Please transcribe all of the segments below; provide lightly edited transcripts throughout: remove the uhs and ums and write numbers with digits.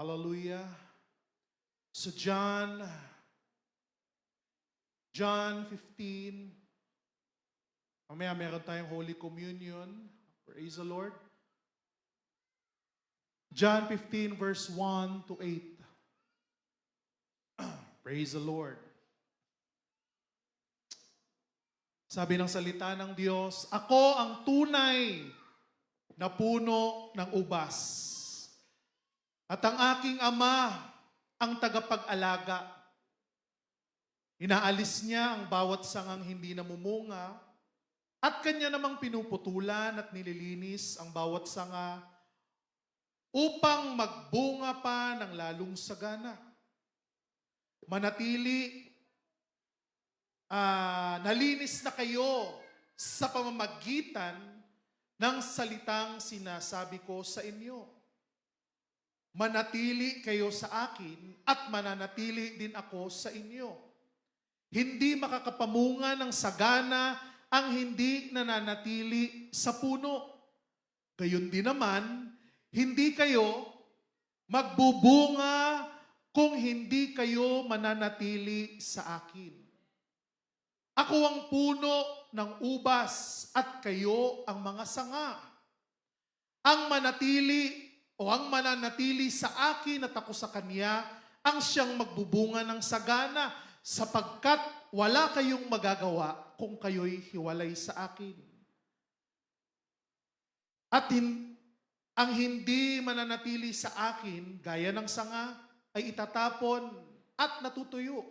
Hallelujah. So John 15. Mamaya meron tayong Holy Communion. Praise the Lord. John 15 verse 1 to 8. Praise the Lord. Sabi ng salita ng Diyos, ako ang tunay na puno ng ubas. At ang aking ama ang tagapag-alaga. Inaalis niya ang bawat sangang hindi namumunga at kanya namang pinuputulan at nililinis ang bawat sanga upang magbunga pa ng lalong sagana. Nalinis na kayo sa pamamagitan ng salitang sinasabi ko sa inyo. Manatili kayo sa akin at mananatili din ako sa inyo. Hindi makakapamunga ng sagana ang hindi nananatili sa puno. Gayon din naman, hindi kayo magbubunga kung hindi kayo mananatili sa akin. Ako ang puno ng ubas at kayo ang mga sanga. Ang mananatili sa akin at ako sa kanya, ang siyang magbubunga ng sagana, sapagkat wala kayong magagawa kung kayo'y hiwalay sa akin. At ang hindi mananatili sa akin, gaya ng sanga, ay itatapon at natutuyo.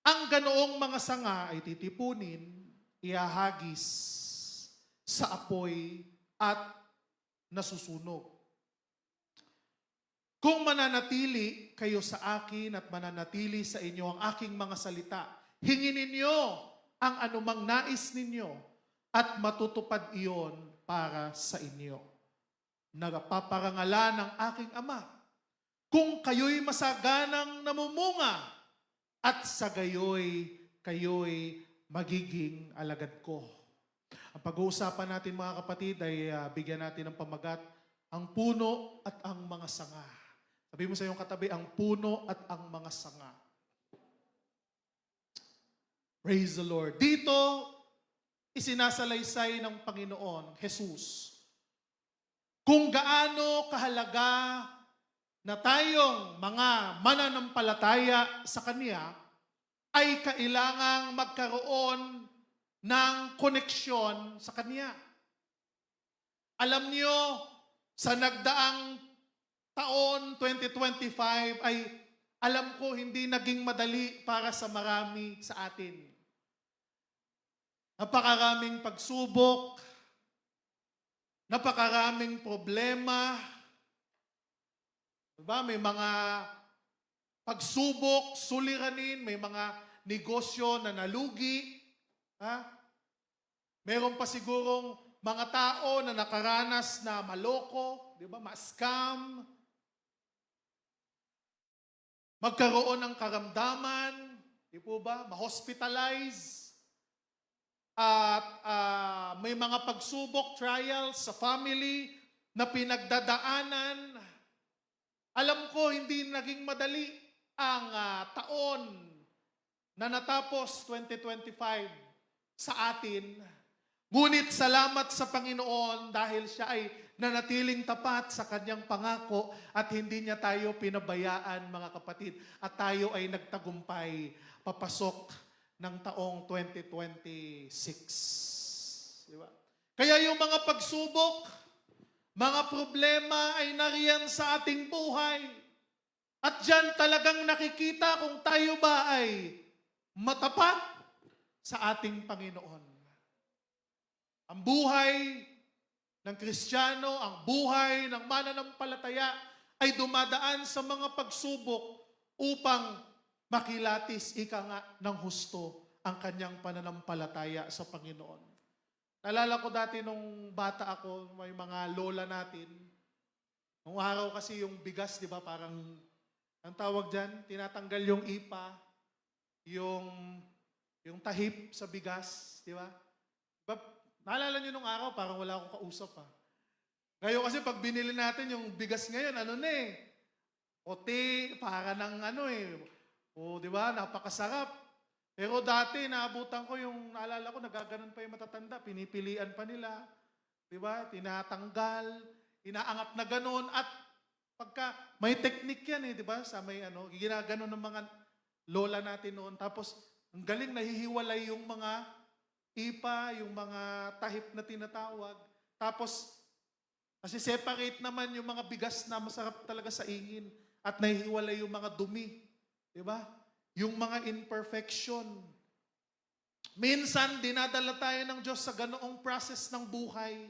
Ang ganoong mga sanga ay titipunin, ihahagis sa apoy at nasusunog. Kung mananatili kayo sa akin at mananatili sa inyo ang aking mga salita, hingin ninyo ang anumang nais ninyo at matutupad iyon para sa inyo. Nagpaparangalan ng aking Ama, kung kayo'y masaganang namumunga at sa gayo'y kayo'y magiging alagad ko. Ang pag-uusapan natin mga kapatid ay bigyan natin ng pamagat ang puno at ang mga sanga. Sabi mo sa iyong katabi, ang puno at ang mga sanga. Praise the Lord. Dito, isinasalaysay ng Panginoon, Jesus, kung gaano kahalaga na tayong mga mananampalataya sa Kanya ay kailangang magkaroon ng koneksyon sa Kanya. Alam niyo, sa nagdaang taon 2025 ay alam ko hindi naging madali para sa marami sa atin. Napakaraming pagsubok, napakaraming problema. Diba? May mga pagsubok, suliranin, may mga negosyo na nalugi. Ha? Meron pa sigurong mga tao na nakaranas na maloko, di ba? Ma-scam. Magkaroon ng karamdaman, di po ba? Ma-hospitalize. At may mga pagsubok, trials sa family na pinagdadaanan. Alam ko, hindi naging madali ang taon na natapos 2025 sa atin. Ngunit salamat sa Panginoon dahil siya ay nanatiling tapat sa kanyang pangako at hindi niya tayo pinabayaan, mga kapatid. At tayo ay nagtagumpay papasok ng taong 2026. Di ba? Kaya yung mga pagsubok, mga problema ay nariyan sa ating buhay. At diyan talagang nakikita kung tayo ba ay matapat sa ating Panginoon. Ang buhay ng Kristiyano, ang buhay ng mananampalataya ay dumadaan sa mga pagsubok upang makilatis ika nga ng husto ang kanyang pananampalataya sa Panginoon. Naalala ko dati nung bata ako, may mga lola natin. Nung araw kasi yung bigas, di ba, parang, ang tawag dyan, tinatanggal yung ipa, yung tahip sa bigas, di ba? Naalala nyo nung araw, parang wala akong kausap ha. Ngayon kasi pag binili natin yung bigas ngayon, Puti, para ng ano eh. O, di ba? Napakasarap. Pero dati, naabutan ko yung, naalala ko, nagaganon pa yung matatanda. Pinipilian pa nila. Di ba? Tinatanggal, inaangat na ganon. At pagka, may technique yan eh, di ba? Sa may ano, ginaganon ng mga lola natin noon. Tapos, ang galing, nahihiwalay yung mga ipa, yung mga tahip na tinatawag. Tapos, kasi separate naman yung mga bigas na masarap talaga sa ingin. At nahihiwalay yung mga dumi. Di ba? Yung mga imperfection. Minsan, dinadala tayo ng Diyos sa ganoong process ng buhay.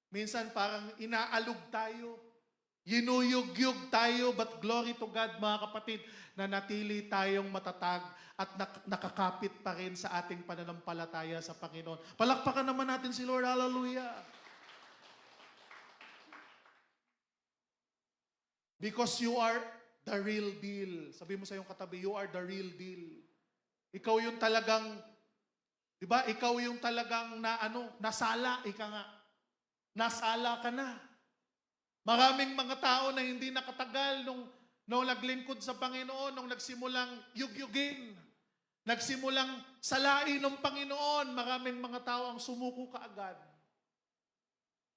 Minsan, parang inaalog tayo. Yinuyug-yug tayo, but glory to God, mga kapatid, na natili tayong matatag at nakakapit pa rin sa ating pananampalataya sa Panginoon. Palakpakan naman natin si Lord. Hallelujah! Because you are the real deal. Sabi mo sa iyong katabi, you are the real deal. Ikaw yung talagang, di ba? Ikaw yung talagang nasala, ika nga. Nasala ka na. Maraming mga tao na hindi nakatagal nung naglingkod sa Panginoon, nung nagsimulang yugyugin, nagsimulang salain ng Panginoon, maraming mga tao ang sumuko kaagad.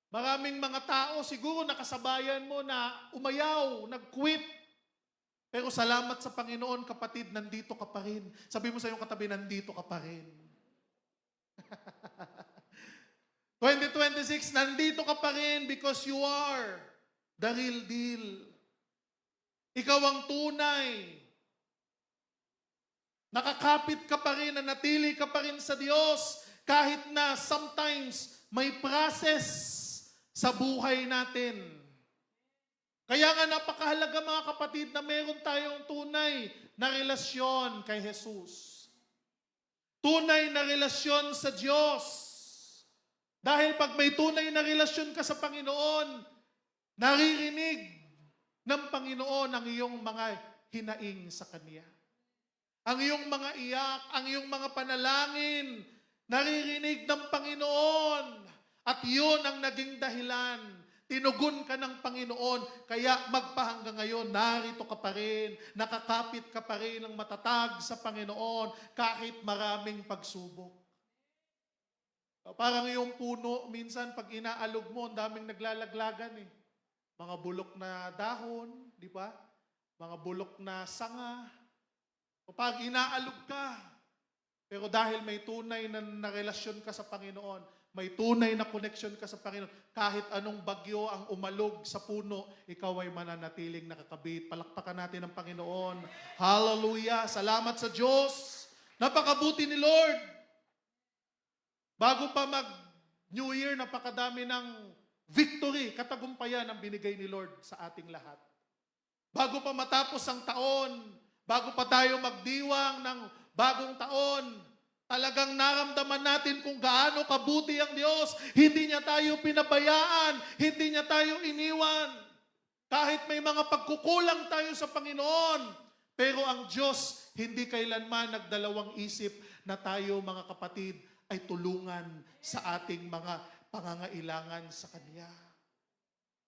Maraming mga tao, siguro nakasabayan mo na umayaw, nag-quit. Pero salamat sa Panginoon, kapatid, nandito ka pa rin. Sabi mo sa iyong katabi, nandito ka pa rin. 2026, nandito ka pa rin because you are the real deal. Ikaw ang tunay. Nakakapit ka pa rin, nanatili ka pa rin sa Diyos kahit na sometimes may process sa buhay natin. Kaya nga napakahalaga mga kapatid na meron tayong tunay na relasyon kay Jesus. Tunay na relasyon sa Diyos. Dahil pag may tunay na relasyon ka sa Panginoon, naririnig ng Panginoon ang iyong mga hinaing sa Kanya. Ang iyong mga iyak, ang iyong mga panalangin, naririnig ng Panginoon. At yun ang naging dahilan. Tinugon ka ng Panginoon, kaya magpahanggang ngayon, narito ka pa rin, nakakapit ka pa rin ng matatag sa Panginoon, kahit maraming pagsubok. Parang yung puno, minsan pag inaalog mo, ang daming naglalaglagan eh. Mga bulok na dahon, di ba? Mga bulok na sanga. O pag inaalog ka, pero dahil may tunay na relasyon ka sa Panginoon, may tunay na connection ka sa Panginoon, kahit anong bagyo ang umalog sa puno, ikaw ay mananatiling nakakabit. Palakpakan natin ang Panginoon. Hallelujah! Salamat sa Diyos! Napakabuti ni Lord! Bago pa mag-New Year, napakadami ng victory, katagumpayan ang binigay ni Lord sa ating lahat. Bago pa matapos ang taon, bago pa tayo magdiwang ng bagong taon, talagang naramdaman natin kung gaano kabuti ang Diyos. Hindi niya tayo pinabayaan, hindi niya tayo iniwan. Kahit may mga pagkukulang tayo sa Panginoon, pero ang Diyos hindi kailanman nagdalawang isip na tayo mga kapatid ay tulungan sa ating mga pangangailangan sa Kanya.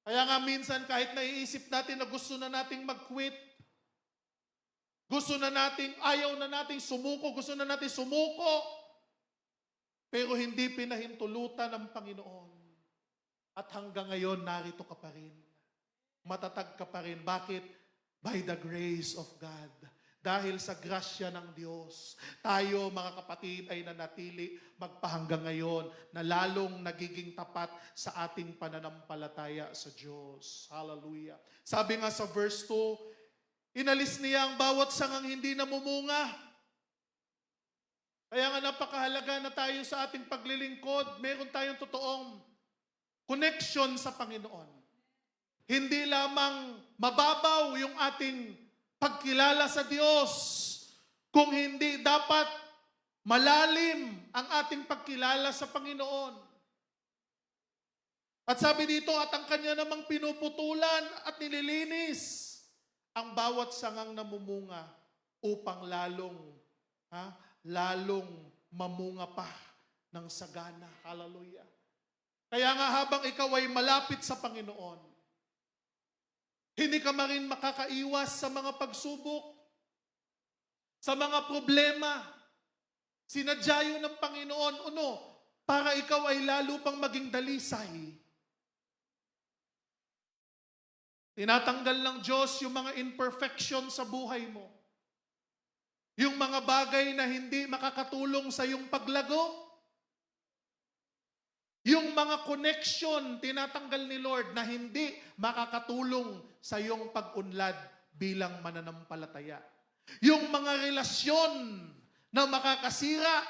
Kaya nga minsan kahit naiisip natin na gusto na nating mag-quit, gusto na nating, ayaw na nating sumuko, gusto na nating sumuko, pero hindi pinahintulutan ng Panginoon. At hanggang ngayon, narito ka pa rin. Matatag ka pa rin. Bakit? By the grace of God. Dahil sa grasya ng Diyos, tayo mga kapatid ay nanatili magpahanggang ngayon na lalong nagiging tapat sa ating pananampalataya sa Diyos. Hallelujah. Sabi nga sa verse 2, inalis niya ang bawat sangang hindi namumunga. Kaya nga napakahalaga na tayo sa ating paglilingkod, meron tayong totoong connection sa Panginoon. Hindi lamang mababaw yung ating pagkilala sa Diyos, kung hindi dapat malalim ang ating pagkilala sa Panginoon. At sabi dito, at ang Kanya namang pinuputulan at nililinis ang bawat sangang namumunga upang lalong mamunga pa ng sagana. Hallelujah. Kaya nga habang ikaw ay malapit sa Panginoon, Hindi ka rin makakaiwas sa mga pagsubok, sa mga problema. Sinadya yun ng Panginoon, para ikaw ay lalo pang maging dalisay. Tinatanggal ng Diyos yung mga imperfection sa buhay mo. Yung mga bagay na hindi makakatulong sa iyong paglago. Yung mga connection, tinatanggal ni Lord na hindi makakatulong sa iyong pag-unlad bilang mananampalataya. Yung mga relasyon na makakasira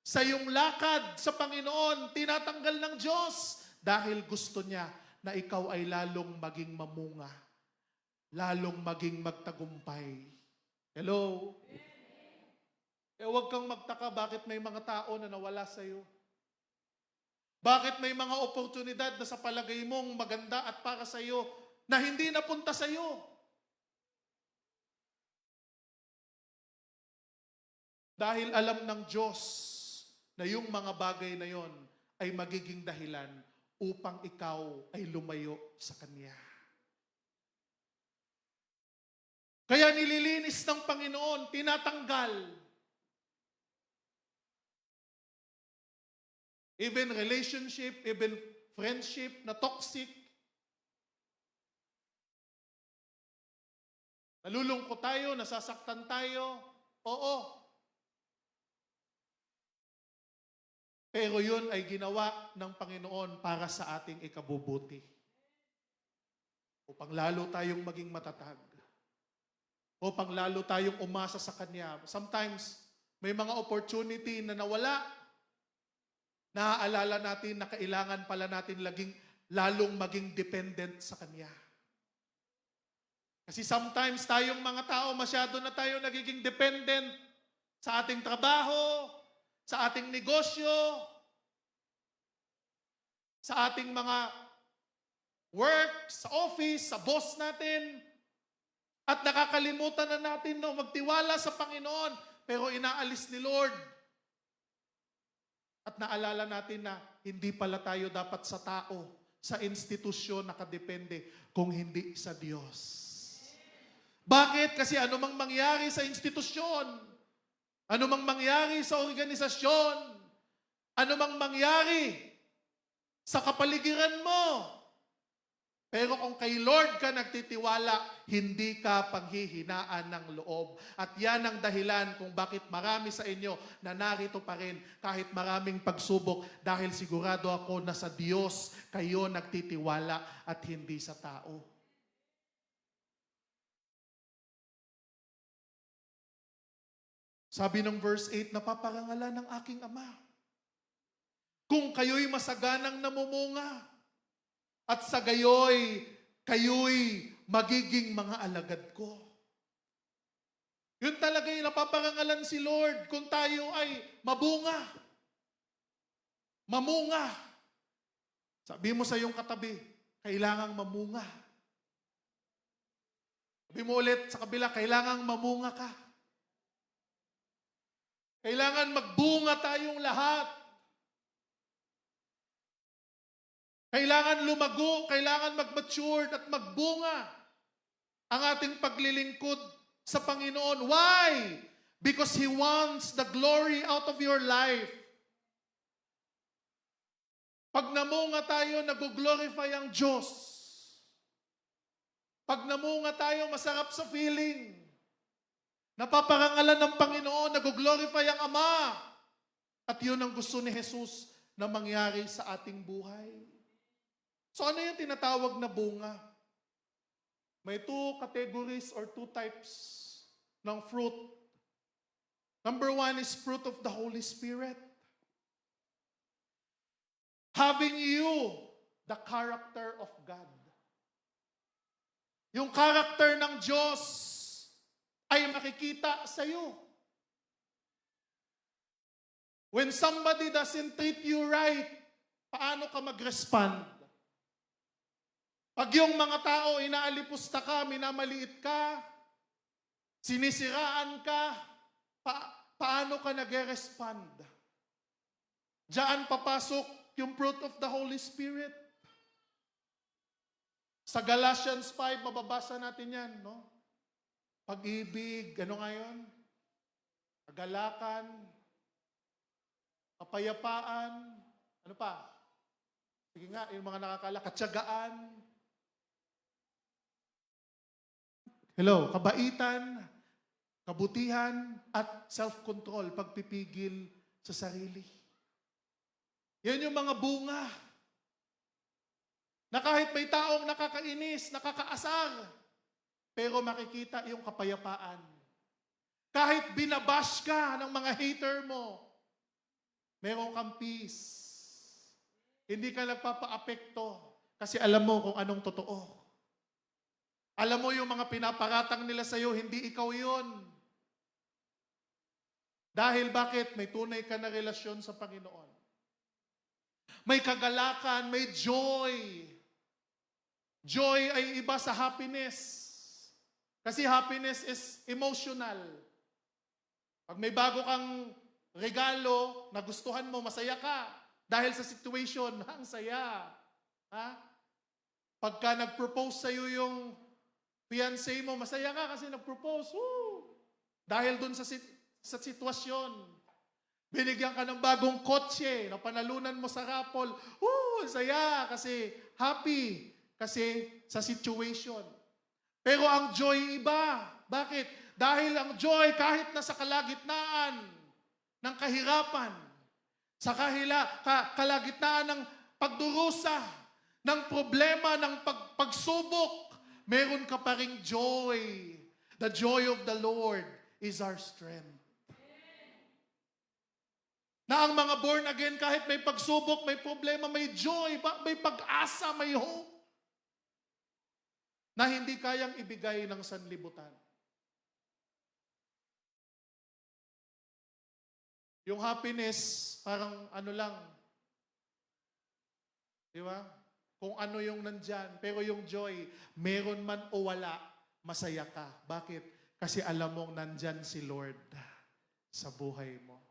sa iyong lakad sa Panginoon, tinatanggal ng Diyos dahil gusto niya na ikaw ay lalong maging mamunga, lalong maging magtagumpay. Hello? Huwag kang magtaka bakit may mga tao na nawala sa iyo. Bakit may mga oportunidad na sa palagay mong maganda at para sa iyo na hindi napunta sa iyo? Dahil alam ng Diyos na yung mga bagay na yon ay magiging dahilan upang ikaw ay lumayo sa Kanya. Kaya nililinis ng Panginoon, tinatanggal. Even relationship, even friendship na toxic. Nalulungkot tayo, nasasaktan tayo. Oo. Pero yun ay ginawa ng Panginoon para sa ating ikabubuti. Upang lalo tayong maging matatag. Upang lalo tayong umasa sa Kanya. Sometimes, may mga opportunity na nawala. Naaalala natin na kailangan pala natin lalong maging dependent sa Kanya. Kasi sometimes tayong mga tao, masyado na tayo nagiging dependent sa ating trabaho, sa ating negosyo, sa ating mga work, sa office, sa boss natin. At nakakalimutan na natin magtiwala sa Panginoon, pero inaalis ni Lord. At naalala natin na hindi pala tayo dapat sa tao, sa institusyon nakadepende, kung hindi sa Diyos. Bakit? Kasi anumang mangyari sa institusyon, anumang mangyari sa organisasyon, anumang mangyari sa kapaligiran mo, pero kung kay Lord ka nagtitiwala, hindi ka panghihinaan ng loob. At yan ang dahilan kung bakit marami sa inyo na narito pa rin kahit maraming pagsubok dahil sigurado ako na sa Diyos kayo nagtitiwala at hindi sa tao. Sabi ng verse 8, napaparangalan ng aking Ama. Kung kayo'y masaganang namumunga, at sa gayoy, kayo'y magiging mga alagad ko. Yun talaga yung napaparangalan si Lord kung tayo ay mabunga. Mamunga. Sabi mo sa iyong katabi, kailangang mamunga. Sabi mo ulit sa kabila, kailangang mamunga ka. Kailangan magbunga tayong lahat. Kailangan lumago, kailangan mag-mature at magbunga ang ating paglilingkod sa Panginoon. Why? Because He wants the glory out of your life. Pag namunga tayo, nag-glorify ang Diyos. Pag namunga tayo, masarap sa feeling. Napaparangalan ng Panginoon, nag-glorify ang Ama. At yun ang gusto ni Jesus na mangyari sa ating buhay. So ano yung tinatawag na bunga? May two categories or two types ng fruit. Number one is fruit of the Holy Spirit. Having you the character of God. Yung character ng Diyos ay makikita sa iyo. When somebody doesn't treat you right, paano ka mag-respond? Pag yung mga tao inaalipusta ka, minamaliit ka, sinisiraan ka, paano ka nag-respond? Diyan papasok yung fruit of the Holy Spirit. Sa Galatians 5, mababasa natin yan, no? Pag-ibig, ano nga yun? Kagalakan, kapayapaan, ano pa? Sige nga, yung mga nakakala, katyagaan. Hello, kabaitan, kabutihan, at self-control, pagpipigil sa sarili. Yan yung mga bunga na kahit may taong nakakainis, nakakaasar, pero makikita yung kapayapaan. Kahit binabash ka ng mga hater mo, meron kang peace. Hindi ka nagpapa-apekto kasi alam mo kung anong totoo. Alam mo yung mga pinaparatang nila sa'yo, hindi ikaw yun. Dahil bakit? May tunay ka na relasyon sa Panginoon. May kagalakan, may joy. Joy ay iba sa happiness. Kasi happiness is emotional. Pag may bago kang regalo, nagustuhan mo, masaya ka. Dahil sa situation, ang saya. Ha? Pagka nag-propose sa'yo yung fiancé mo, masaya ka kasi nag-propose. Woo! Dahil dun sa sitwasyon. Binigyan ka ng bagong kotse, napanalunan mo sa raffle. Woo! Saya kasi happy. Kasi sa situation. Pero ang joy iba. Bakit? Dahil ang joy kahit nasa kalagitnaan ng kahirapan, sa kalagitnaan ng pagdurusa, ng problema, ng pagsubok, meron ka pa ring joy. The joy of the Lord is our strength. Na ang mga born again, kahit may pagsubok, may problema, may joy, may pag-asa, may hope, na hindi kayang ibigay ng sanlibutan. Yung happiness, parang ano lang. Di ba? Kung ano yung nandyan. Pero yung joy, meron man o wala, masaya ka. Bakit? Kasi alam mong nandyan si Lord sa buhay mo.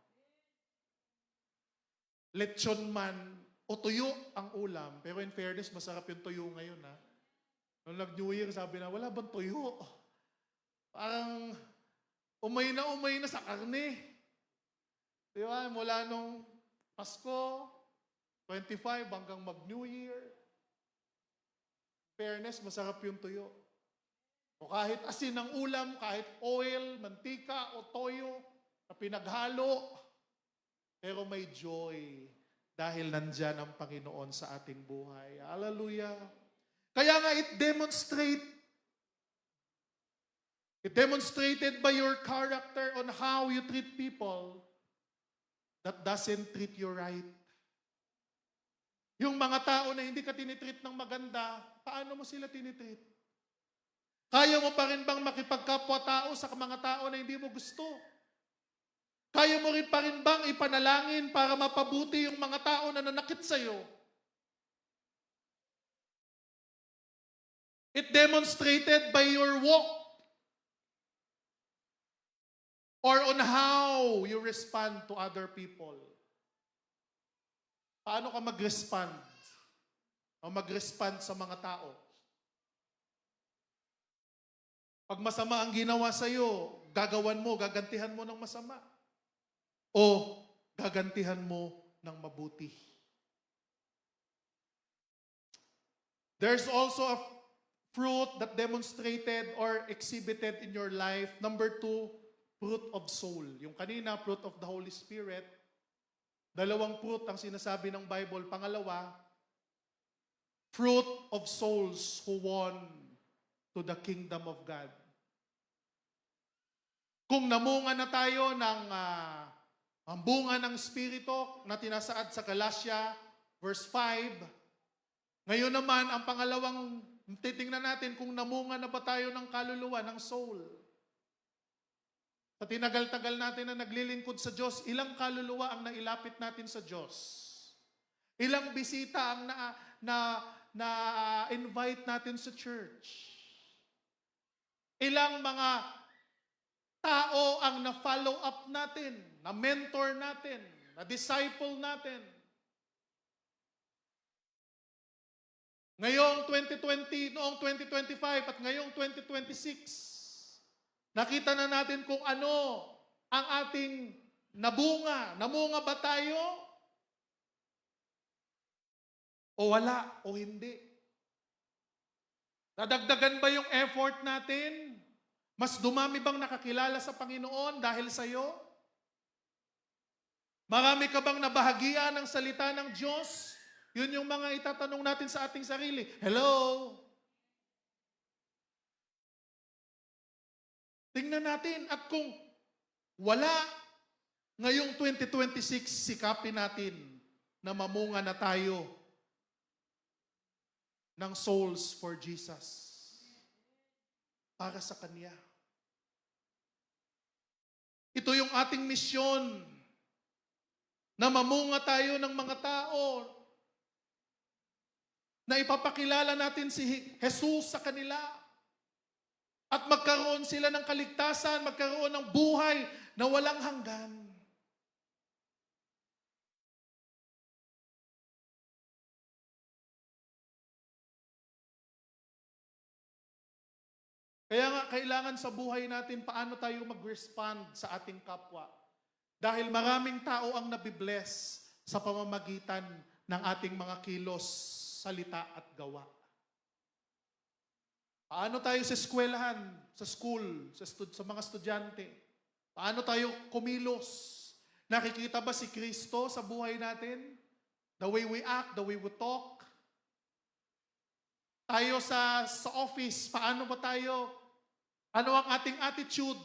Lechon man o tuyo ang ulam. Pero in fairness, masarap yung tuyo ngayon, ha? Nung nag-New Year, sabi na, wala bang tuyo? Parang umay na sa karne. Di ba? Mula nung Pasko, 25 hanggang mag-New Year. Fairness, masarap yung tuyo. O kahit asin ng ulam, kahit oil, mantika o toyo na pinaghalo. Pero may joy dahil nandyan ang Panginoon sa ating buhay. Hallelujah! Kaya nga it demonstrated by your character on how you treat people that doesn't treat you right. Yung mga tao na hindi ka tinitreat ng maganda, paano mo sila tinitreat? Kaya mo pa rin bang makipagkapwa-tao sa mga tao na hindi mo gusto? Kaya mo rin pa rin bang ipanalangin para mapabuti yung mga tao na nanakit sa'yo? It demonstrated by your walk or on how you respond to other people. Paano ka mag-respond? O mag-respond sa mga tao? Pag masama ang ginawa sa'yo, gagantihan mo ng masama. O gagantihan mo ng mabuti. There's also a fruit that demonstrated or exhibited in your life. Number 2, fruit of soul. Yung kanina, fruit of the Holy Spirit. 2 fruit ang sinasabi ng Bible. Pangalawa, fruit of souls who won to the kingdom of God. Kung namunga na tayo ng ang bunga ng Espiritu na tinasaad sa Galatia, verse 5, ngayon naman, ang pangalawang titingnan natin kung namunga na ba tayo ng kaluluwa, ng soul. Sa tinagal-tagal natin na naglilingkod sa Diyos, ilang kaluluwa ang nailapit natin sa Diyos? Ilang bisita ang na-invite natin sa church? Ilang mga tao ang na-follow up natin, na-mentor natin, na-disciple natin? Ngayong 2020, noong 2025 at ngayong 2026, nakita na natin kung ano ang ating nabunga. Namunga ba tayo? O wala? O hindi? Nadagdagan ba yung effort natin? Mas dumami bang nakakilala sa Panginoon dahil sa'yo? Marami ka bang nabahagian ng salita ng Diyos? Yun yung mga itatanong natin sa ating sarili. Hello? Tingnan natin at kung wala ngayong 2026, sikapin natin na mamunga na tayo ng souls for Jesus. Para sa Kanya. Ito yung ating misyon na mamunga tayo ng mga tao na ipapakilala natin si Jesus sa kanila at magkaroon sila ng kaligtasan, magkaroon ng buhay na walang hanggan. Kaya nga, kailangan sa buhay natin paano tayo mag-respond sa ating kapwa. Dahil maraming tao ang nabibless sa pamamagitan ng ating mga kilos, salita at gawa. Paano tayo sa eskwelahan, sa school, sa mga estudyante? Paano tayo kumilos? Nakikita ba si Kristo sa buhay natin? The way we act, the way we talk? Tayo sa office, paano ba tayo? Ano ang ating attitude?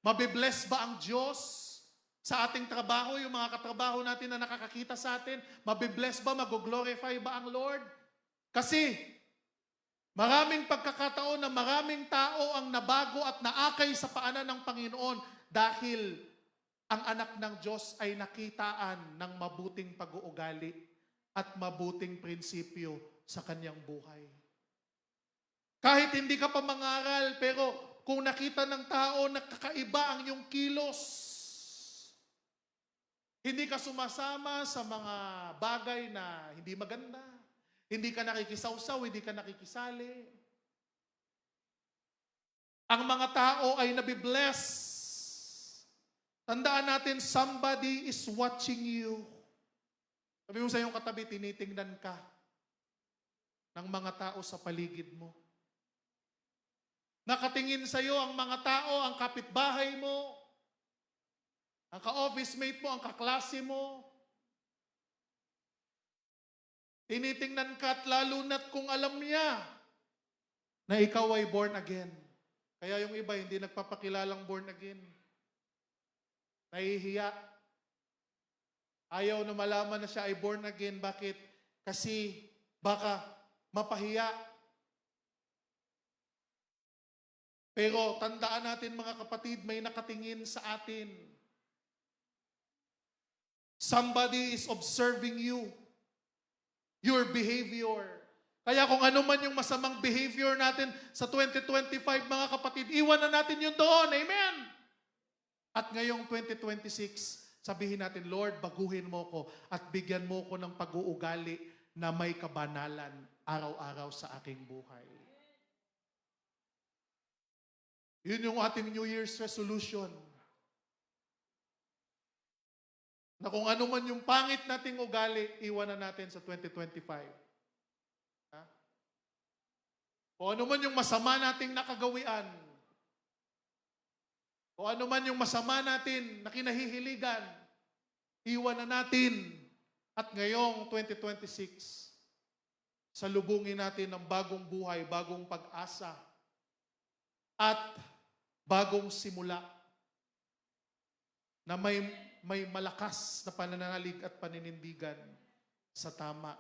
Mabibless ba ang Diyos sa ating trabaho? Yung mga katrabaho natin na nakakakita sa atin, mabibless ba? Mag-glorify ba ang Lord? Kasi maraming pagkakataon na maraming tao ang nabago at naakay sa paanan ng Panginoon dahil ang anak ng Diyos ay nakitaan ng mabuting pag-uugali at mabuting prinsipyo sa kanyang buhay. Kahit hindi ka pa mangaral, pero kung nakita ng tao na kakaiba ang iyong kilos, hindi ka sumasama sa mga bagay na hindi maganda, hindi ka nakikisawsaw, hindi ka nakikisali. Ang mga tao ay nabibless. Tandaan natin, somebody is watching you. Sabi mo sa iyong katabi, tinitingnan ka ng mga tao sa paligid mo. Nakatingin sa iyo ang mga tao, ang kapitbahay mo, ang ka-office mate mo, ang kaklase mo. Tinitingnan ka at lalo na't kung alam niya na ikaw ay born again. Kaya yung iba hindi nagpapakilalang born again. Nahihiya. Ayaw na malaman na siya ay born again. Bakit? Kasi baka mapahiya. Pero tandaan natin mga kapatid, may nakatingin sa atin. Somebody is observing you. Your behavior. Kaya kung ano man yung masamang behavior natin sa 2025, mga kapatid, iwan na natin yun doon. Amen? At ngayong 2026, sabihin natin, Lord, baguhin mo ko at bigyan mo ko ng pag-uugali na may kabanalan araw-araw sa aking buhay. Yun yung ating New Year's resolution. Na kung ano man yung pangit nating ugali, iwan na natin sa 2025. Ha? Kung ano man yung masama nating nakagawian, kung ano man yung masama natin na kinahihiligan, iwan na natin. At ngayong 2026, salubungin natin ng bagong buhay, bagong pag-asa, at bagong simula na may malakas na pananalig at paninindigan sa tama.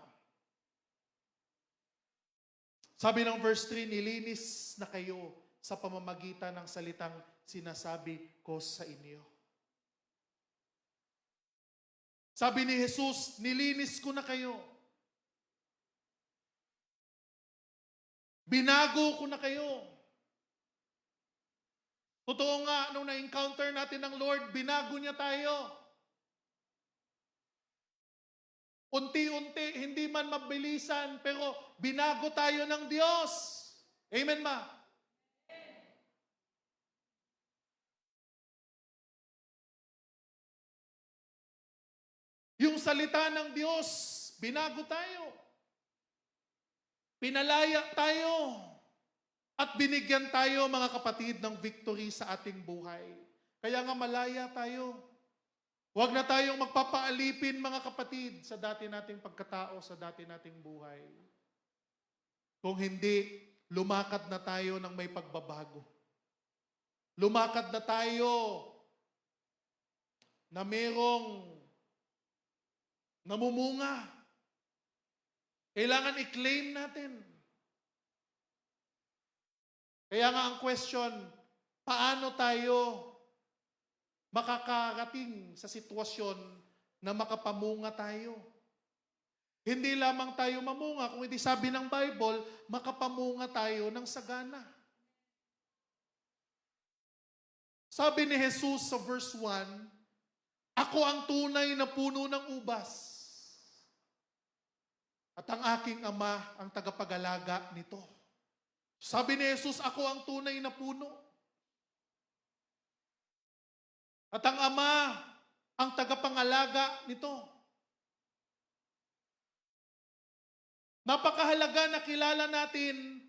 Sabi ng verse 3, nilinis na kayo sa pamamagitan ng salitang sinasabi ko sa inyo. Sabi ni Jesus, nilinis ko na kayo. Binago ko na kayo. Totoo nga, nung na-encounter natin ng Lord, binago niya tayo. unti-unti, hindi man mabilisan, pero binago tayo ng Diyos. Amen ba? Yung salita ng Diyos, binago tayo. Pinalaya tayo. At binigyan tayo, mga kapatid, ng victory sa ating buhay. Kaya nga malaya tayo. Huwag na tayong magpapaalipin, mga kapatid, sa dati nating pagkatao, sa dati nating buhay. Kung hindi, lumakad na tayo ng may pagbabago. Lumakad na tayo na merong namumunga. Kailangan i-claim natin. Kaya nga ang question, paano tayo makakarating sa sitwasyon na makapamunga tayo? Hindi lamang tayo mamunga, kung hindi sabi ng Bible, makapamunga tayo ng sagana. Sabi ni Jesus sa verse 1, ako ang tunay na puno ng ubas. At ang aking ama ang tagapag-alaga nito. Sabi ni Jesus, ako ang tunay na puno. At ang ama ang tagapangalaga nito. Napakahalaga na kilala natin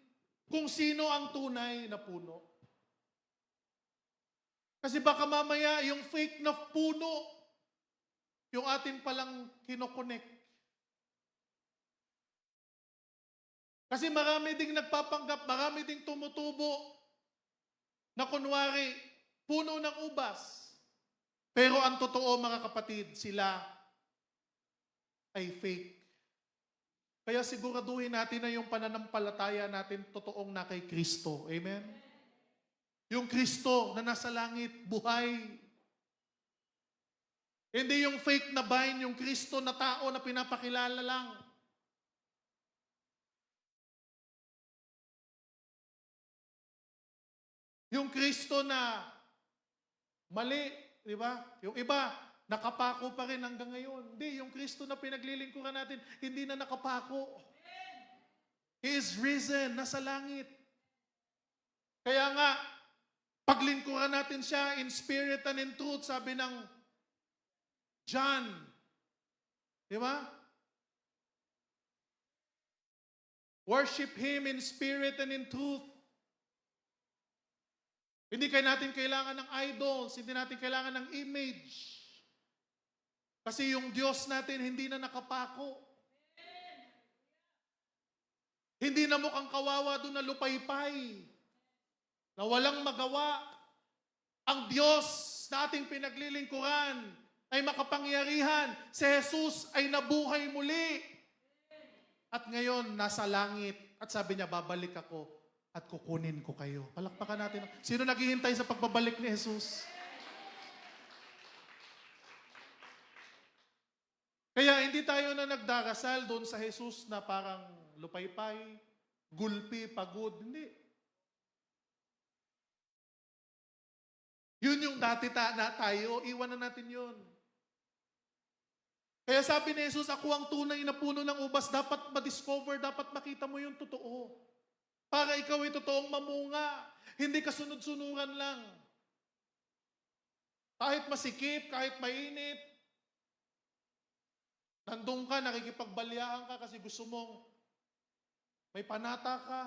kung sino ang tunay na puno. Kasi baka mamaya yung fake na puno, yung atin palang kinokonek. Kasi marami ding nagpapanggap, marami ding tumutubo na kunwari, puno ng ubas. Pero ang totoo, mga kapatid, sila ay fake. Kaya siguraduhin natin na yung pananampalataya natin totoong na kay Kristo. Amen? Yung Kristo na nasa langit, buhay. Hindi yung fake na vine, yung Kristo na tao na pinapakilala lang. Yung Kristo na mali, di ba? Yung iba, nakapako pa rin hanggang ngayon. Hindi, yung Kristo na pinaglilingkuran natin, hindi na nakapako. He is risen, nasa langit. Kaya nga, paglingkuran natin siya in spirit and in truth, sabi ng John. Di ba? Worship Him in spirit and in truth. Hindi natin kailangan ng idols, hindi natin kailangan ng image. Kasi yung Diyos natin hindi na nakapako. Hindi na mukhang kawawa doon na lupaypay, na walang magawa. Ang Diyos na ating pinaglilingkuran ay makapangyarihan. Si Jesus ay nabuhay muli. At ngayon, nasa langit. At sabi niya, babalik ako at kukunin ko kayo. Palakpakan natin. Sino naghihintay sa pagbabalik ni Jesus? Kaya hindi tayo na nagdarasal doon sa Jesus na parang lupaypay, gulpi, pagod. Hindi. Yun yung dati na tayo, iwan na natin yun. Kaya sabi ni Jesus, ako ang tunay na puno ng ubas, dapat ma-discover, dapat makita mo yung totoo. Para ikaw ay totoong mamunga. Hindi ka sunod-sunuran lang. Kahit masikip, kahit mainit, nandun ka, nakikipagbalyahan ka kasi gusto mong may panata ka.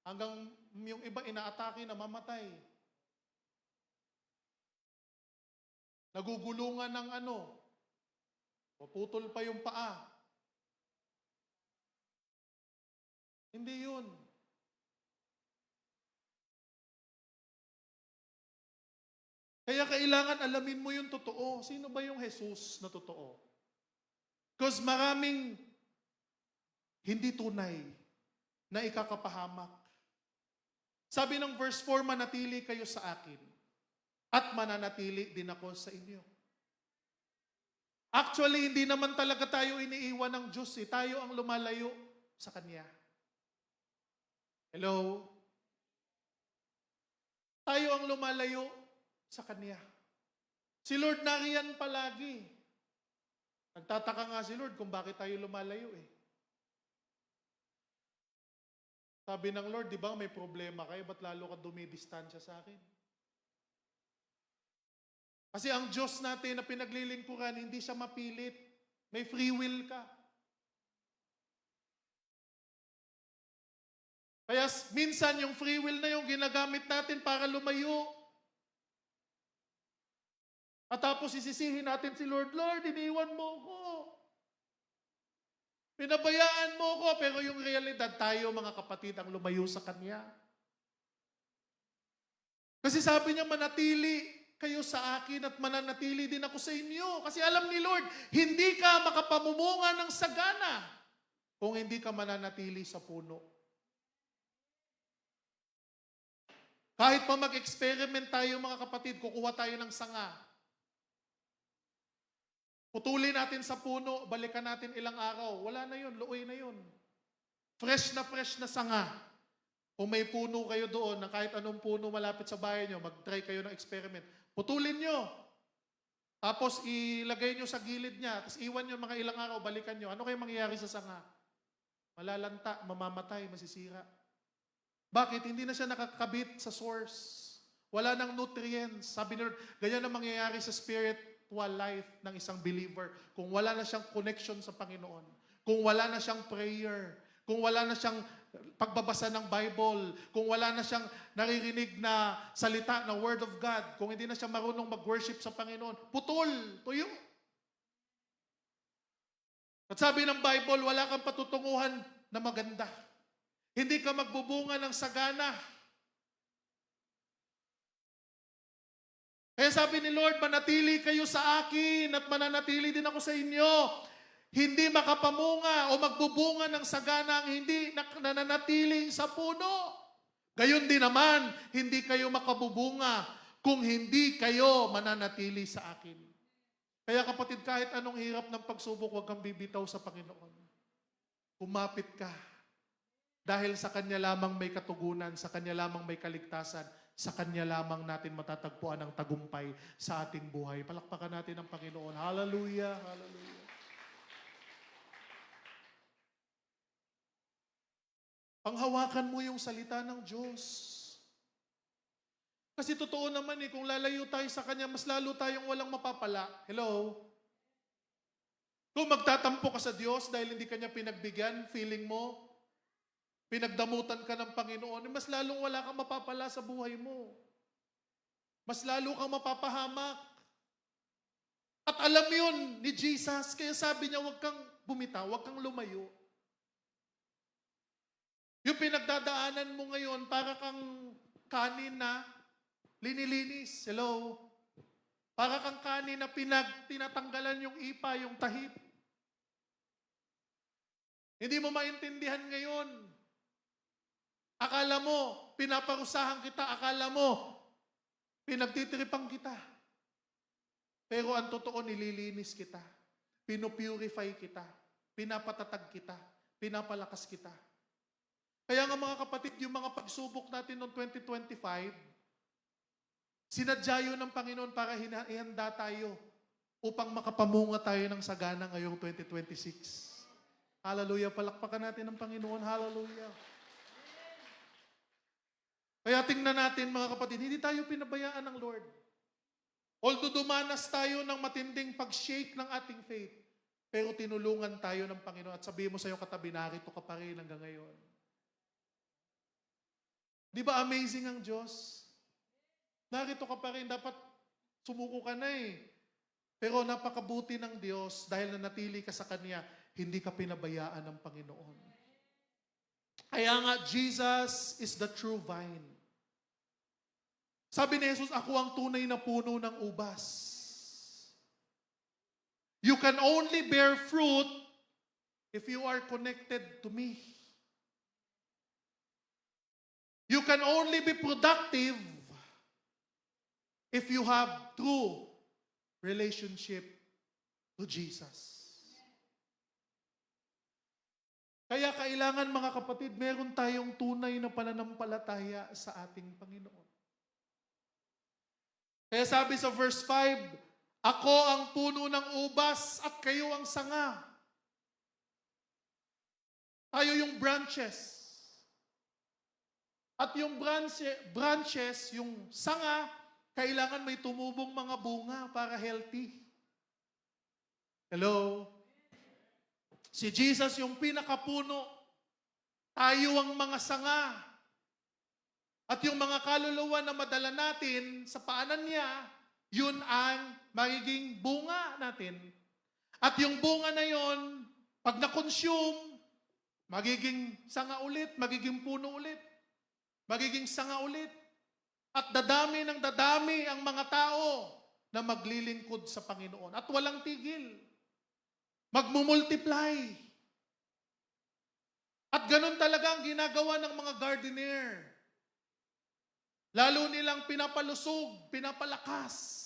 Hanggang yung iba inaatake na mamatay. Nagugulungan ng maputol pa yung paa. Hindi yun. Kaya kailangan alamin mo yung totoo. Sino ba yung Jesus na totoo? Because maraming hindi tunay na ikakapahamak. Sabi ng verse 4, manatili kayo sa akin at mananatili din ako sa inyo. Actually, hindi naman talaga tayo iniiwan ng Diyos. Tayo ang lumalayo sa Kanya. Hello? Tayo ang lumalayo sa Kanya. Si Lord nariyan palagi. Nagtataka nga si Lord kung bakit tayo lumalayo eh. Sabi ng Lord, di ba may problema kayo, ba't lalo ka dumidistansya sa akin? Kasi ang Diyos natin na pinaglilingkuran, hindi siya mapilit. May free will ka. Kaya minsan yung free will na yung ginagamit natin para lumayo. At tapos isisihin natin si Lord, Lord, iniwan mo ko. Pinabayaan mo ko. Pero yung realidad, tayo mga kapatid ang lumayo sa Kanya. Kasi sabi niya, manatili kayo sa akin at mananatili din ako sa inyo. Kasi alam ni Lord, hindi ka makapamumunga ng sagana kung hindi ka mananatili sa puno. Kahit pa mag-experiment tayo mga kapatid, kukuha tayo ng sanga. Putulin natin sa puno, balikan natin ilang araw. Wala na yun, luoy na yun. Fresh na sanga. Kung may puno kayo doon, na kahit anong puno malapit sa bahay nyo, mag-try kayo ng experiment. Putulin nyo. Tapos ilagay nyo sa gilid niya. Tapos iwan nyo mga ilang araw, balikan nyo. Ano kayo mangyayari sa sanga? Malalanta, mamamatay, masisira. Bakit? Hindi na siya nakakabit sa source. Wala nang nutrients. Sabi ni Lord, ganyan ang mangyayari sa spiritual life ng isang believer. Kung wala na siyang connection sa Panginoon. Kung wala na siyang prayer. Kung wala na siyang pagbabasa ng Bible. Kung wala na siyang naririnig na salita na Word of God. Kung hindi na siya marunong mag-worship sa Panginoon. Putol, tuyo. At sabi ng Bible, wala kang patutunguhan na maganda. Hindi ka magbubunga ng sagana. Kaya sabi ni Lord, manatili kayo sa akin at mananatili din ako sa inyo. Hindi makapamunga o magbubunga ng sagana ang hindi nananatili sa puno. Gayon din naman, hindi kayo makabubunga kung hindi kayo mananatili sa akin. Kaya kapatid, kahit anong hirap ng pagsubok, huwag kang bibitaw sa Panginoon. Kumapit ka. Dahil sa Kanya lamang may katugunan, sa Kanya lamang may kaligtasan, sa Kanya lamang natin matatagpuan ang tagumpay sa ating buhay. Palakpakan natin ang Panginoon. Hallelujah! Hallelujah! Panghawakan mo yung salita ng Diyos. Kasi totoo naman kung lalayo tayo sa Kanya, mas lalo tayong walang mapapala. Hello? Kung magtatampo ka sa Diyos dahil hindi Kanya pinagbigyan, feeling mo, pinagdamutan ka ng Panginoon, mas lalong wala kang mapapala sa buhay mo. Mas lalo kang mapapahamak. At alam yun ni Jesus, kaya sabi niya, huwag kang bumitaw, huwag kang lumayo. Yung pinagdadaanan mo ngayon, para kang kanin na linilinis. Hello? Para kang kanin na tinatanggalan yung ipa, yung tahip. Hindi mo maintindihan ngayon. Akala mo, pinaparusahan kita. Akala mo, pinagtitripang kita. Pero ang totoo, nililinis kita. Pinupurify kita. Pinapatatag kita. Pinapalakas kita. Kaya nga mga kapatid, yung mga pagsubok natin noong 2025, sinadya yun ng Panginoon para ihanda tayo upang makapamunga tayo ng sagana ngayong 2026. Hallelujah. Palakpakan natin ng Panginoon. Hallelujah. Kaya tingnan natin mga kapatid, hindi tayo pinabayaan ng Lord. Although dumanas tayo ng matinding pag-shake ng ating faith, pero tinulungan tayo ng Panginoon at sabihin mo sa iyong katabi, narito ka pa rin hanggang ngayon. Di ba amazing ang Diyos? Narito ka pa rin, dapat sumuko ka na Pero napakabuti ng Diyos dahil nanatili ka sa Kanya, hindi ka pinabayaan ng Panginoon. Kaya nga, Jesus is the true vine. Sabi ni Jesus, ako ang tunay na puno ng ubas. You can only bear fruit if you are connected to me. You can only be productive if you have true relationship to Jesus. Kaya kailangan mga kapatid, meron tayong tunay na pananampalataya sa ating Panginoon. Kaya sabi sa verse 5, Ako ang puno ng ubas at kayo ang sanga. Tayo yung branches. At yung branches, yung sanga, kailangan may tumubong mga bunga para healthy. Hello? Si Jesus yung pinakapuno. Tayo ang mga sanga. At yung mga kaluluwa na madala natin sa paanan niya, yun ang magiging bunga natin. At yung bunga na yon, pag na-consume, magiging sanga ulit, magiging puno ulit, magiging sanga ulit. At dadami ng dadami ang mga tao na maglilingkod sa Panginoon. At walang tigil. Magmumultiply. At ganun talaga ang ginagawa ng mga gardener. Lalo nilang pinapalusog, pinapalakas.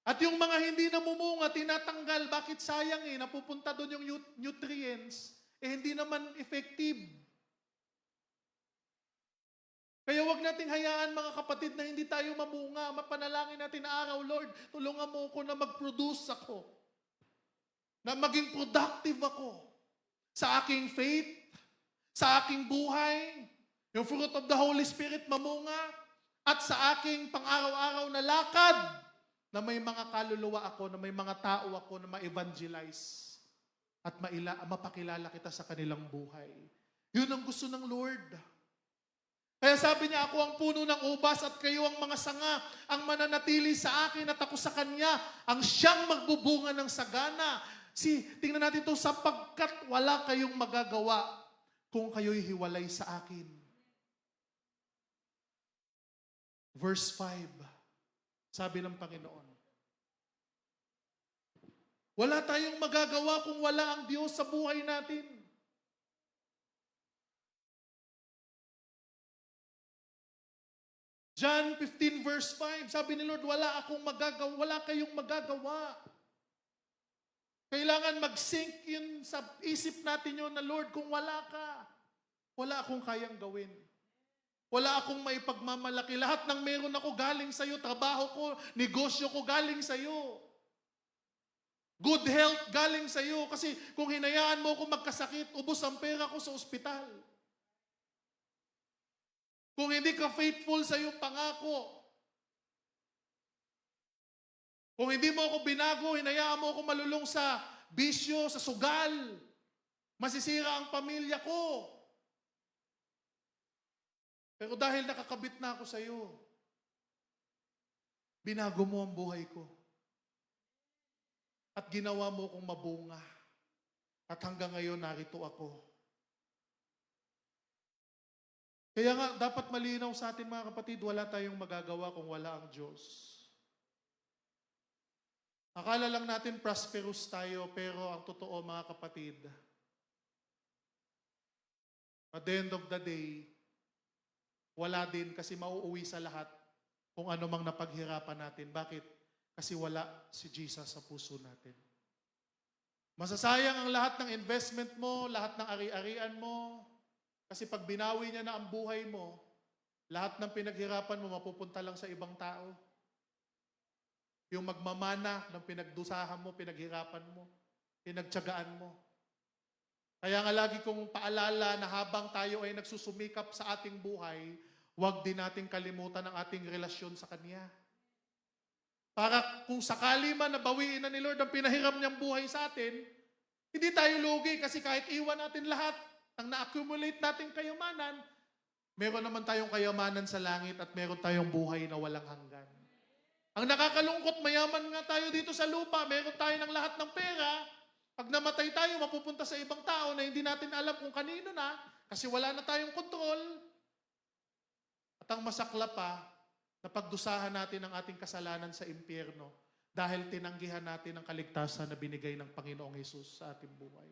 At yung mga hindi namumunga, tinatanggal. Bakit sayang napupunta doon yung nutrients, hindi naman effective. Kaya wag nating hayaan mga kapatid na hindi tayo mamunga. Mapanalangin natin na araw, Lord, tulungan mo ako na mag-produce ako. Na maging productive ako sa aking faith, sa aking buhay, yung fruit of the Holy Spirit mamunga, at sa aking pang-araw-araw na lakad, na may mga kaluluwa ako, na may mga tao ako na ma-evangelize at mapakilala kita sa kanilang buhay. Yun ang gusto ng Lord. Kaya sabi niya, ako ang puno ng ubas at kayo ang mga sanga, ang mananatili sa akin at ako sa kanya, ang siyang magbubunga ng sagana. Tingnan natin ito, sapagkat wala kayong magagawa kung kayo'y hiwalay sa akin. Verse 5. Sabi ng Panginoon, wala tayong magagawa kung wala ang Diyos sa buhay natin. John 15 verse 5, sabi ni Lord, wala kayong magagawa. Kailangan mag-sink in sa isip natin yun na, Lord, kung wala ka, wala akong kayang gawin. Wala akong maipagmamalaki. Lahat ng meron ako galing sa iyo. Trabaho ko, negosyo ko galing sa iyo. Good health galing sa iyo. Kasi kung hinayaan mo ako magkasakit, ubos ang pera ko sa ospital. Kung hindi ka faithful sa iyong pangako, kung hindi mo ako binago, hinayaan mo ako malulong sa bisyo, sa sugal, masisira ang pamilya ko. Pero dahil nakakabit na ako sa iyo, binago mo ang buhay ko. At ginawa mo kong mabunga. At hanggang ngayon, narito ako. Kaya nga, dapat malinaw sa atin mga kapatid, wala tayong magagawa kung wala ang Diyos. Akala lang natin prosperous tayo, pero ang totoo mga kapatid, at the end of the day, wala din kasi mauuwi sa lahat kung ano mang napaghirapan natin. Bakit? Kasi wala si Jesus sa puso natin. Masasayang ang lahat ng investment mo, lahat ng ari-arian mo, kasi pag binawi niya na ang buhay mo, lahat ng pinaghirapan mo mapupunta lang sa ibang tao. Yung magmamana ng pinagdusahan mo, pinaghirapan mo, pinagtiyagaan mo. Kaya nga lagi kong paalala na habang tayo ay nagsusumikap sa ating buhay, huwag din nating kalimutan ang ating relasyon sa Kanya. Para kung sakali man nabawiin na ni Lord ang pinahiram niyang buhay sa atin, hindi tayo lugi kasi kahit iwan natin lahat ng na-accumulate nating kayamanan, meron naman tayong kayamanan sa langit at meron tayong buhay na walang hanggan. Ang nakakalungkot, mayaman nga tayo dito sa lupa, meron tayo ng lahat ng pera. Pag namatay tayo, mapupunta sa ibang tao na hindi natin alam kung kanino na kasi wala na tayong kontrol. At ang masakla pa, napagdusahan natin ang ating kasalanan sa impyerno dahil tinanggihan natin ang kaligtasan na binigay ng Panginoong Hesus sa ating buhay.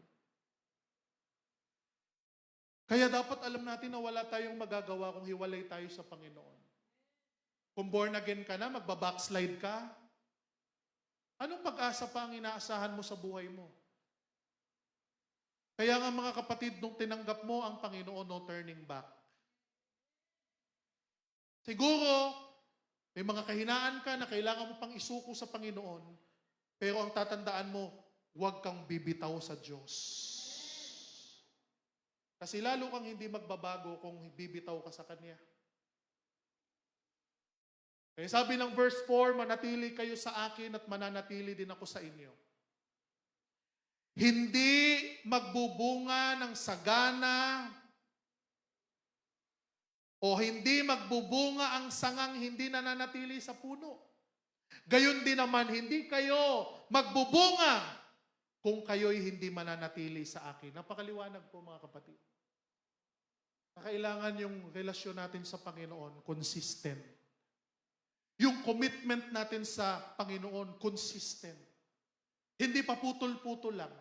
Kaya dapat alam natin na wala tayong magagawa kung hiwalay tayo sa Panginoon. Kung born again ka na, magbabackslide ka, anong pag-asa pa ang inaasahan mo sa buhay mo? Kaya nga mga kapatid, nung tinanggap mo ang Panginoon, no turning back. Siguro, May mga kahinaan ka na kailangan mo pang isuko sa Panginoon, pero ang tatandaan mo, huwag kang bibitaw sa Diyos. Kasi lalo kang hindi magbabago kung bibitaw ka sa Kanya. Kaya sabi ng verse 4, manatili kayo sa akin at mananatili din ako sa inyo. Hindi magbubunga ng sagana o hindi magbubunga ang sangang hindi nananatili sa puno. Gayon din naman, hindi kayo magbubunga kung kayo'y hindi mananatili sa akin. Napakaliwanag po mga kapatid. Kailangan yung relasyon natin sa Panginoon consistent. Yung commitment natin sa Panginoon consistent. Hindi pa putol-putol lang.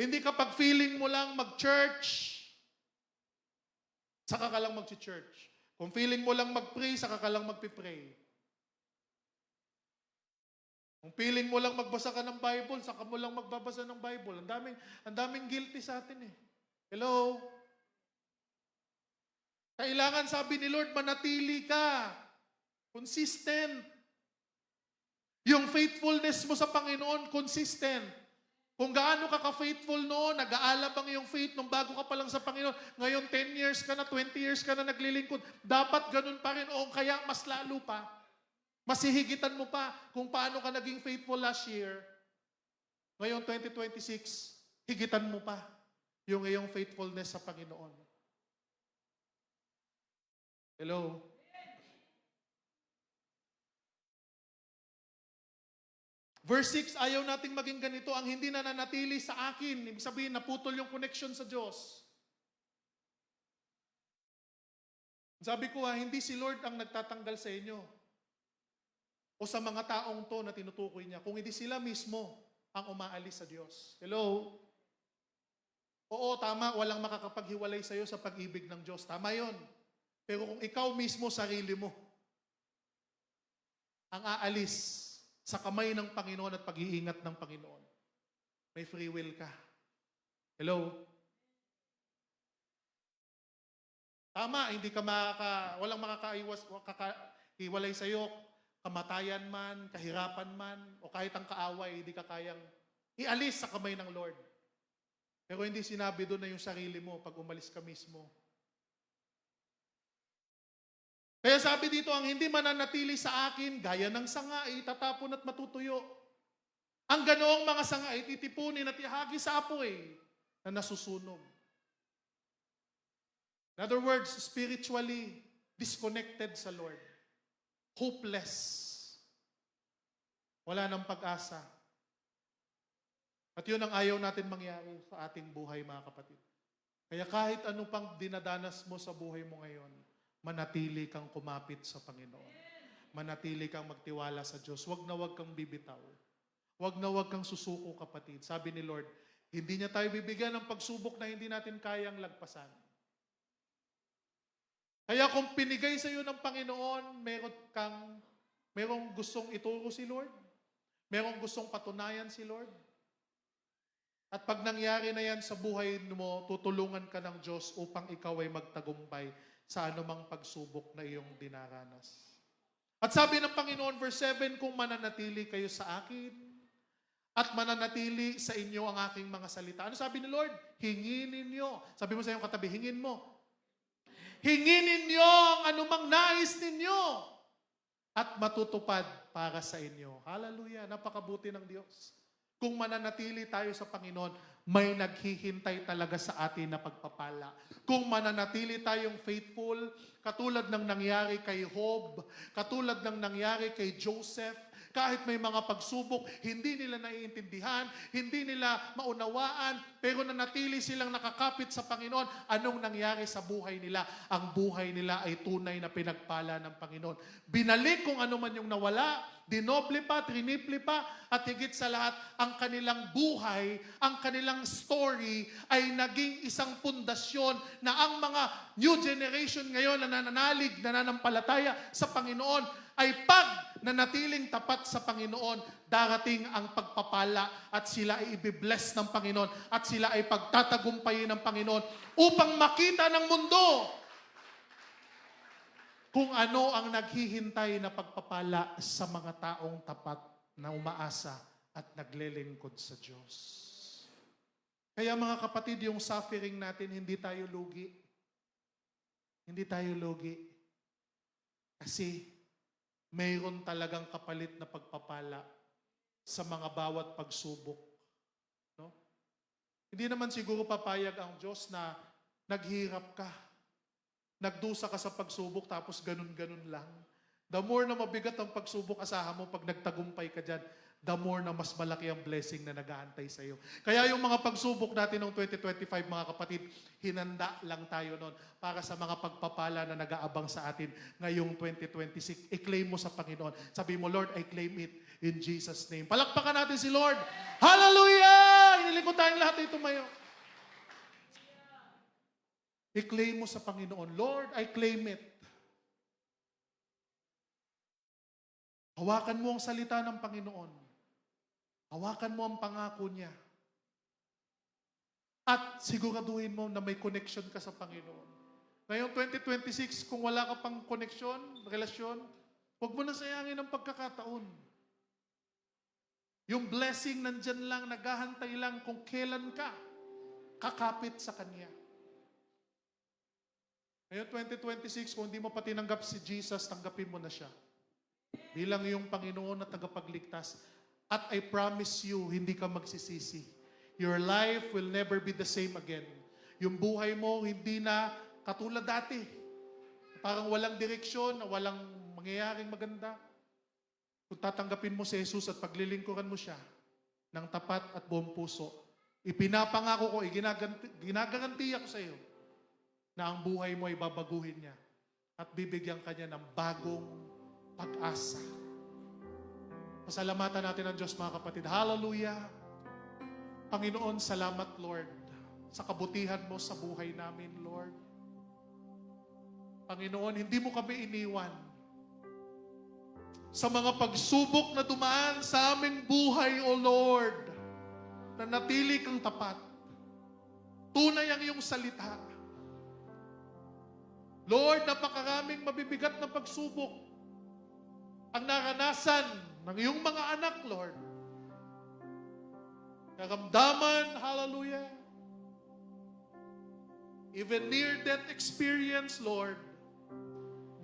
Hindi kapag feeling mo lang mag-church, saka ka lang mag-church. Kung feeling mo lang mag-pray, saka ka lang mag-pray. Kung feeling mo lang magbasa ka ng Bible, saka mo lang magbabasa ng Bible. Ang daming guilty sa atin eh. Hello? Kailangan, sabi ni Lord, manatili ka. Consistent. Yung faithfulness mo sa Panginoon, consistent. Kung gaano ka ka-faithful noon, nag-aalab ang iyong faith nung bago ka pa lang sa Panginoon, ngayon 10 years ka na, 20 years ka na naglilingkod, dapat ganun pa rin o kaya mas lalo pa. Mas hihigitan mo pa kung paano ka naging faithful last year. Ngayon 2026, higitan mo pa yung iyong faithfulness sa Panginoon. Hello? Verse 6, ayaw nating maging ganito, ang hindi nananatili sa akin. Ibig sabihin, naputol yung connection sa Diyos. Sabi ko hindi si Lord ang nagtatanggal sa inyo o sa mga taong to na tinutukoy niya. Kung hindi sila mismo ang umaalis sa Diyos. Hello? Oo, tama, walang makakapaghiwalay sa iyo sa pag-ibig ng Diyos. Tama yon. Pero kung ikaw mismo, sarili mo, ang aalis sa kamay ng Panginoon at pag-iingat ng Panginoon, may free will ka. Hello? Tama, hindi ka walang makakaiwalay sa iyo, kamatayan man, kahirapan man, o kahit ang kaaway, hindi ka kayang ialis sa kamay ng Lord. Pero hindi sinabi doon na yung sarili mo pag umalis ka mismo. Kaya sabi dito, ang hindi mananatili sa akin, gaya ng sanga, itatapon at matutuyo. Ang ganoong mga sanga, ititipunin at ihagi sa apoy na nasusunog. In other words, spiritually disconnected sa Lord. Hopeless. Wala ng pag-asa. At yun ang ayaw natin mangyari sa ating buhay, mga kapatid. Kaya kahit ano pang dinadanas mo sa buhay mo ngayon, manatili kang kumapit sa Panginoon. Manatili kang magtiwala sa Diyos. Huwag na huwag kang bibitaw. Huwag na huwag kang susuko, kapatid. Sabi ni Lord, hindi niya tayo bibigyan ng pagsubok na hindi natin kayang lagpasan. Kaya kung pinigay sa iyo ng Panginoon, merong gustong ituro si Lord, merong gustong patunayan si Lord, at pag nangyari na yan sa buhay mo, tutulungan ka ng Diyos upang ikaw ay magtagumpay sa anumang pagsubok na iyong dinaranas. At sabi ng Panginoon, verse 7, kung mananatili kayo sa akin at mananatili sa inyo ang aking mga salita. Ano sabi ni Lord? Hingin ninyo. Sabi mo sa iyong katabi, hingin mo. Hingin ninyo ang anumang nais ninyo at matutupad para sa inyo. Hallelujah. Napakabuti ng Diyos. Kung mananatili tayo sa Panginoon, may naghihintay talaga sa atin na pagpapala. Kung mananatili tayong faithful, katulad ng nangyari kay Job, katulad ng nangyari kay Joseph, kahit may mga pagsubok, hindi nila naiintindihan, hindi nila maunawaan, pero nanatili silang nakakapit sa Panginoon. Anong nangyari sa buhay nila? Ang buhay nila ay tunay na pinagpala ng Panginoon. Binalik kung ano man yung nawala, dinoble pa, triniple pa, at higit sa lahat, ang kanilang buhay, ang kanilang story ay naging isang pundasyon na ang mga new generation ngayon na nananalig, nananampalataya sa Panginoon, ay pag nanatiling tapat sa Panginoon, darating ang pagpapala at sila ay ibibless ng Panginoon at sila ay pagtatagumpayin ng Panginoon upang makita ng mundo kung ano ang naghihintay na pagpapala sa mga taong tapat na umaasa at naglilingkod sa Diyos. Kaya mga kapatid, yung suffering natin, hindi tayo lugi. Hindi tayo lugi. Kasi mayroon talagang kapalit na pagpapala sa mga bawat pagsubok. No? Hindi naman siguro papayag ang Diyos na naghirap ka. Nagdusa ka sa pagsubok tapos ganun-ganun lang. The more na mabigat ang pagsubok, asahan mo pag nagtagumpay ka dyan, the more na mas malaki ang blessing na nag-aantay sa iyo. Kaya yung mga pagsubok natin noong 2025, mga kapatid, hinanda lang tayo noon para sa mga pagpapala na nag-aabang sa atin ngayong 2026. I-claim mo sa Panginoon. Sabi mo, Lord, I claim it in Jesus' name. Palakpakan natin si Lord. Hallelujah! Inilikod tayong lahat ay tumayo. I-claim mo sa Panginoon. Lord, I claim it. Hawakan mo ang salita ng Panginoon. Hawakan mo ang pangako niya. At siguraduhin mo na may connection ka sa Panginoon. Ngayong 2026, kung wala ka pang connection, relasyon, huwag mo na sayangin ang pagkakataon. Yung blessing nandyan lang, naghahantay lang kung kailan ka kakapit sa Kanya. Ngayon 2026, kung hindi mo pa tinanggap si Jesus, tanggapin mo na siya. Bilang yung Panginoon na tagapagligtas. At I promise you, hindi ka magsisisi. Your life will never be the same again. Yung buhay mo, hindi na katulad dati. Parang walang direksyon, walang mangyayaring maganda. Kung tatanggapin mo si Jesus at paglilingkuran mo siya ng tapat at buong puso, ipinapangako ko, ginagarantiya ko sa iyo na ang buhay mo ay babaguhin niya at bibigyan ka niya ng bagong pag-asa. Pasalamatan natin ang Diyos, mga kapatid. Hallelujah! Panginoon, salamat, Lord, sa kabutihan mo sa buhay namin, Lord. Panginoon, hindi mo kami iniwan. Sa mga pagsubok na dumaan sa aming buhay, O Lord, na natili kang tapat. Tunay ang iyong salita. Lord, napakaraming mabibigat na pagsubok ang naranasan ng iyong mga anak, Lord. Karamdaman, hallelujah. Even near-death experience, Lord.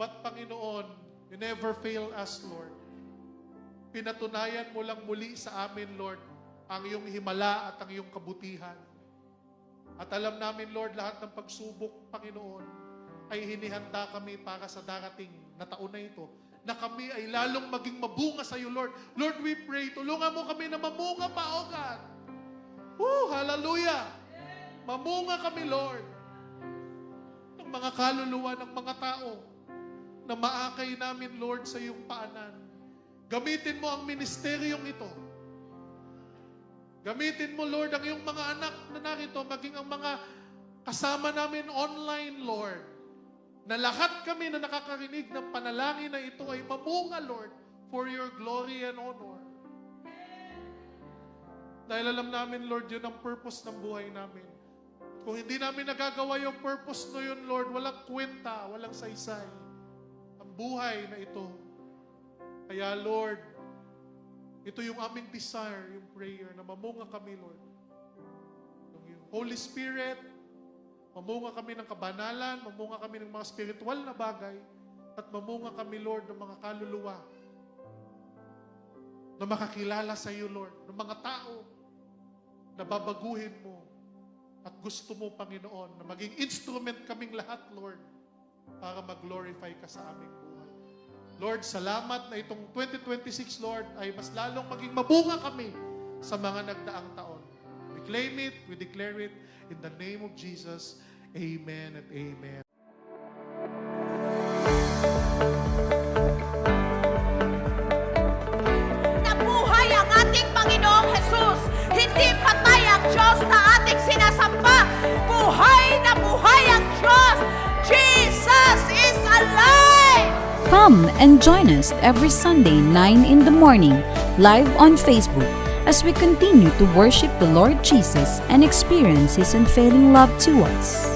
But, Panginoon, you never fail us, Lord. Pinatunayan mo lang muli sa amin, Lord, ang iyong himala at ang iyong kabutihan. At alam namin, Lord, lahat ng pagsubok, Panginoon, ay hinihanda kami para sa darating na taon na ito, na kami ay lalong maging mabunga sa iyo, Lord. Lord, we pray, tulungan mo kami na mamunga pa, O God. Hallelujah! Mamunga kami, Lord. Ng mga kaluluwa ng mga tao na maakay namin, Lord, sa iyong paanan. Gamitin mo ang ministeryong ito. Gamitin mo, Lord, ang iyong mga anak na narito, maging ang mga kasama namin online, Lord. Na lahat kami na nakakarinig ng panalangin na ito ay mamunga, Lord, for your glory and honor. Dahil alam namin, Lord, yun ang purpose ng buhay namin. Kung hindi namin nagagawa yung purpose na yun, Lord, walang kwenta, walang saysay. Ang buhay na ito. Kaya, Lord, ito yung aming desire, yung prayer, na mamunga kami, Lord. Yung Holy Spirit, mamunga kami ng kabanalan, mamunga kami ng mga spiritual na bagay, at mamunga kami, Lord, ng mga kaluluwa na makakilala sa iyo, Lord, ng mga tao na babaguhin mo at gusto mo, Panginoon, na maging instrument kaming lahat, Lord, para mag-glorify ka sa aming buhay. Lord, salamat na itong 2026, Lord, ay mas lalong maging mabunga kami sa mga nagdaang taon. We claim it, we declare it, in the name of Jesus, amen and amen. Nabuhay ang ating Panginoong Jesus. Hindi patay ang Diyos na ating sinasamba. Buhay na buhay ang Diyos. Jesus is alive! Come and join us every Sunday 9 in the morning, live on Facebook, as we continue to worship the Lord Jesus and experience His unfailing love to us.